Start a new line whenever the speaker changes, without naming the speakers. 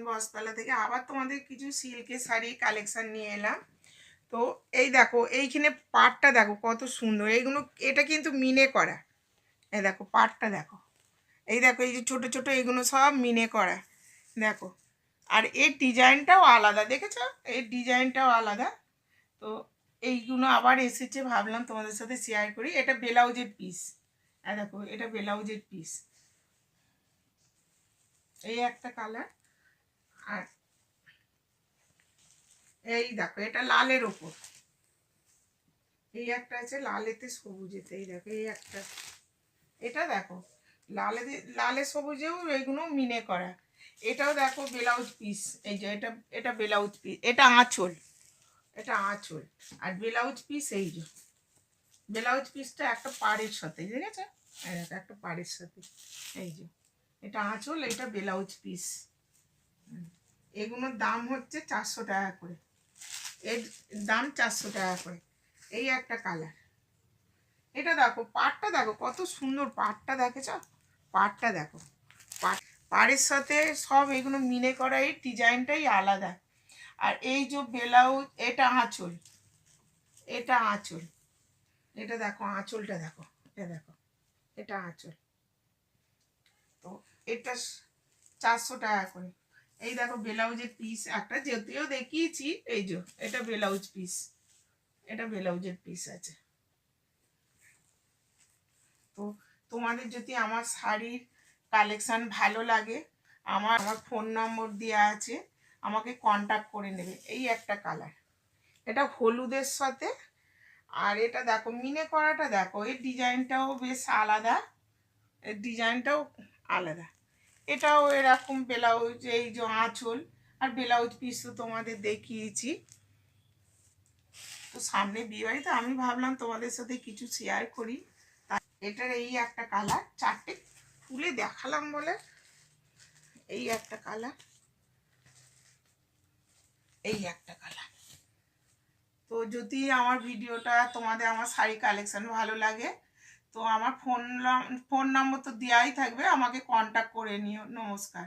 বস্ত্রালয় থেকে আবার তোমাদের কিছু সিল্কের শাড়ি কালেকশন নিয়ে এলাম। তো এই দেখো এইখানে পাড়টা দেখো কত সুন্দর, এইগুলো এটা কিন্তু মিনে করা। এই দেখো পাড়টা দেখো, এই দেখো এই যে ছোট ছোট এগুলো সব মিনে করা দেখো। আর এর ডিজাইনটাও আলাদা, দেখেছো এর ডিজাইনটাও আলাদা। তো এইগুলো আবার এসেছে, ভাবলাম তোমাদের সাথে শেয়ার করি। এটা ব্লাউজের পিস, দেখো এটা ব্লাউজের পিস, এই একটা কালার। আর এই দেখো এটা লালের ওপর, এই একটা আছে লালেতে সবুজেতে, এই দেখো এই একটা, এটা দেখো লালে লালে সবুজেও এইগুলো মিনে করা। এটাও দেখো ব্লাউজ পিস, এই যে এটা এটা ব্লাউজ পিস, এটা আঁচল, এটা আঁচল। আর ব্লাউজ পিস এই যে ব্লাউজ পিসটা একটা পাড়ের সাথে, দেখেছো একটা পাড়ের সাথে, এই যে এটা আঁচল, এটা ব্লাউজ পিস। এগুলোর দাম হচ্ছে 400 টাকা করে, এর দাম 400 টাকা করে। এই একটা কালার, এটা দেখো পাড়টা দেখো কত সুন্দর, পাড়টা দেখেছ, পাড়টা দেখো, পাড়ের সাথে সব এগুলো মিনে করা, এই ডিজাইনটাই আলাদা। আর এই যে ব্লাউজ, এটা আঁচল, এটা আঁচল, এটা দেখো আঁচলটা দেখো, এটা দেখো এটা আঁচল। তো এটা 400 টাকা করে। এই দেখো ব্লাউজের পিস একটা, যদিও দেখিয়েছি, এই যে এটা ব্লাউজ পিস, এটা ব্লাউজের পিস আছে। তো তোমাদের যদি আমার শাড়ির কালেকশান ভালো লাগে, আমার আমার ফোন নম্বর দেওয়া আছে, আমাকে কন্ট্যাক্ট করে নেবে। এই একটা কালার, এটা হলুদের সাথে। আর এটা দেখো মিনে করাটা দেখো, এর ডিজাইনটাও বেশ আলাদা, এর ডিজাইনটাও আলাদা। এটাও এরকম ব্লাউজ, এই যে আঁচল আর ব্লাউজ পিস তো তোমাদের দেখিয়েছি। তো সামনে বিয়েবাড়ি, তো আমি ভাবলাম তোমাদের সাথে কিছু শেয়ার করি। এটার এই একটা কালার, চারটে ফুলে দেখালাম বলে এই একটা কালার, এই একটা কালার। তো যদি আমার ভিডিওটা তোমাদের, আমার শাড়ি কালেকশন ভালো লাগে, তো আমার ফোন নম্বর তো দেওয়াই থাকবে, আমাকে কন্ট্যাক্ট করে নিও। নমস্কার।